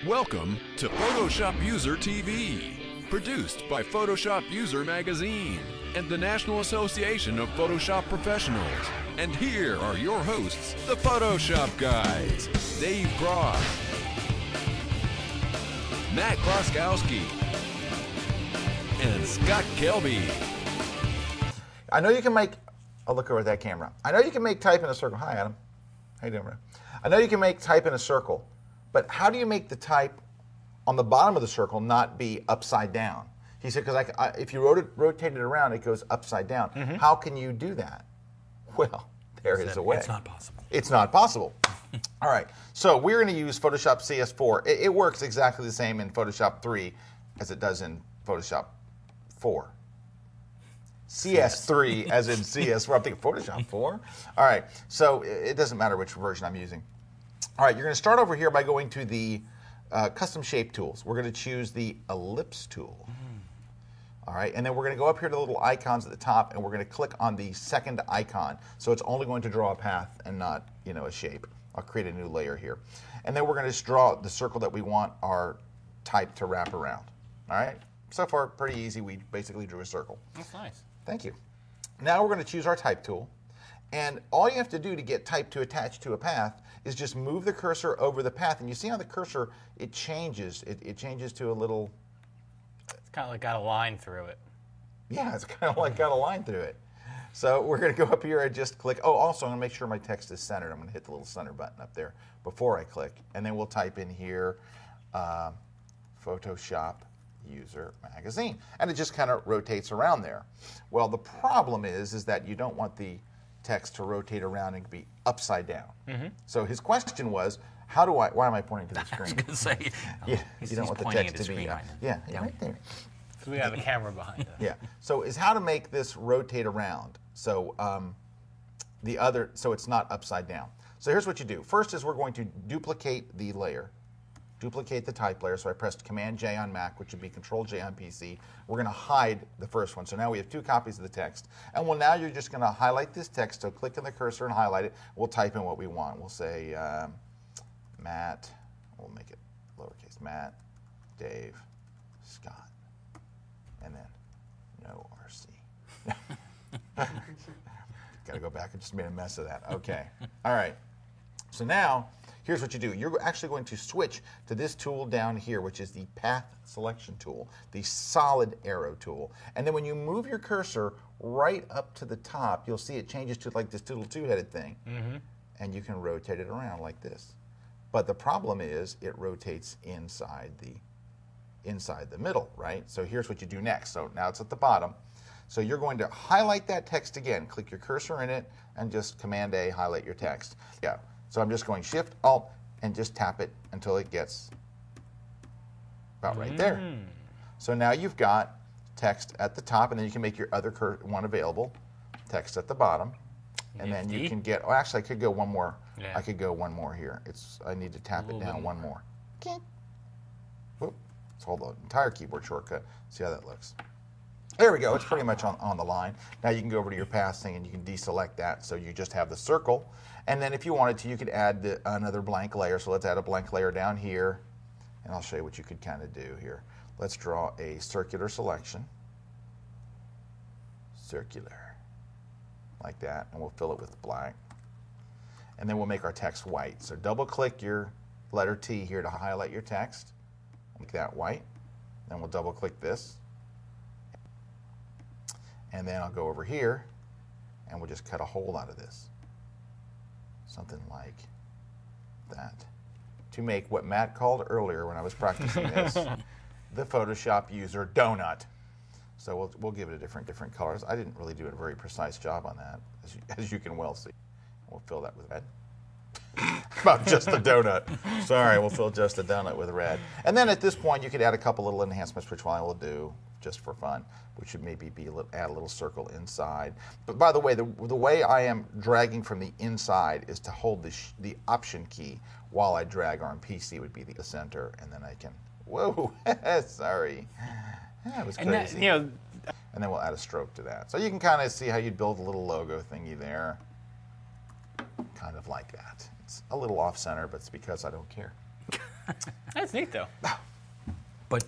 Welcome to Photoshop User TV, produced by Photoshop User Magazine and the National Association of Photoshop Professionals. And here are your hosts, the Photoshop Guys, Dave Cross, Matt Kloskowski, and Scott Kelby. I know you can make, I'll look over at that camera. I know you can make type in a circle. Hi, Adam. How you doing, bro? I know you can make type in a circle, but how do you make the type on the bottom of the circle not be upside down? He said, because if you rotate it around, it goes upside down. Mm-hmm. How can you do that? Well, there is a way. It's not possible. It's not possible. All right, so we're going to use Photoshop CS4. It works exactly the same in Photoshop 3 as it does in Photoshop 4. CS3 as in CS4. I'm thinking Photoshop 4. All right, so it doesn't matter which version I'm using. All right, you're going to start over here by going to the custom shape tools. We're going to choose the ellipse tool. All right, and then we're going to go up here to the little icons at the top, and we're going to click on the second icon. So it's only going to draw a path and not, a shape. I'll create a new layer here. And then we're going to just draw the circle that we want our type to wrap around. All right, so far pretty easy. We basically drew a circle. That's nice. Thank you. Now we're going to choose our type tool. And all you have to do to get type to attach to a path is just move the cursor over the path. And you see how the cursor, it changes. It changes to a little... It's kind of like got a line through it. Yeah, it's kind of like got a line through it. So we're going to go up here and just click. Oh, also, I'm going to make sure my text is centered. I'm going to hit the little center button up there before I click. And then we'll type in here, Photoshop User Magazine. And it just kind of rotates around there. Well, the problem is that you don't want the text to rotate around and be upside down. Mm-hmm. So his question was, why am I pointing to the screen? I was going to say, yeah, you don't want the text to be, right there. So we have a camera behind us. Yeah, so is how to make this rotate around. So so it's not upside down. So here's what you do. First is we're going to duplicate the layer. Duplicate the type layer. So I pressed Command-J on Mac, which would be Control-J on PC. We're going to hide the first one. So now we have two copies of the text. And well, now you're just going to highlight this text. So click on the cursor and highlight it. We'll type in what we want. We'll say Matt, we'll make it lowercase, Matt, Dave, Scott, and then no RC. Got to go back. I just made a mess of that. Okay. All right. So now, here's what you do. You're actually going to switch to this tool down here, which is the Path Selection tool, the solid arrow tool. And then when you move your cursor right up to the top, you'll see it changes to like this little two-headed thing. Mm-hmm. And you can rotate it around like this. But the problem is it rotates inside the middle, right? So here's what you do next. So now it's at the bottom. So you're going to highlight that text again. Click your cursor in it and just Command-A, highlight your text. Yeah. So I'm just going Shift-Alt and just tap it until it gets about right there. So now you've got text at the top, and then you can make your other one available, text at the bottom. And then you can get, actually I could go one more. Yeah. I could go one more here. I need to tap it down one more. Okay. Whoop. Let's hold the entire keyboard shortcut. See how that looks. There we go. It's pretty much on the line. Now you can go over to your path thing and you can deselect that. So you just have the circle. And then if you wanted to, you could add another blank layer. So let's add a blank layer down here. And I'll show you what you could kind of do here. Let's draw a circular selection. Circular. Like that. And we'll fill it with black. And then we'll make our text white. So double click your letter T here to highlight your text. Make that white. Then we'll double click this. And then I'll go over here and we'll just cut a hole out of this. Something like that. To make what Matt called earlier when I was practicing this, the Photoshop User Donut. So we'll give it different colors. I didn't really do a very precise job on that, as you can well see. We'll fill that with red. About just a donut. Sorry, we'll fill just a donut with red. And then at this point, you could add a couple little enhancements, which I will do just for fun, which should maybe be add a little circle inside. But by the way, the way I am dragging from the inside is to hold the Option key while I drag on PC would be the center, and then I can, whoa, sorry. That was crazy. And then we'll add a stroke to that. So you can kind of see how you'd build a little logo thingy there. Kind of like that. It's a little off-center, but it's because I don't care. That's neat though. But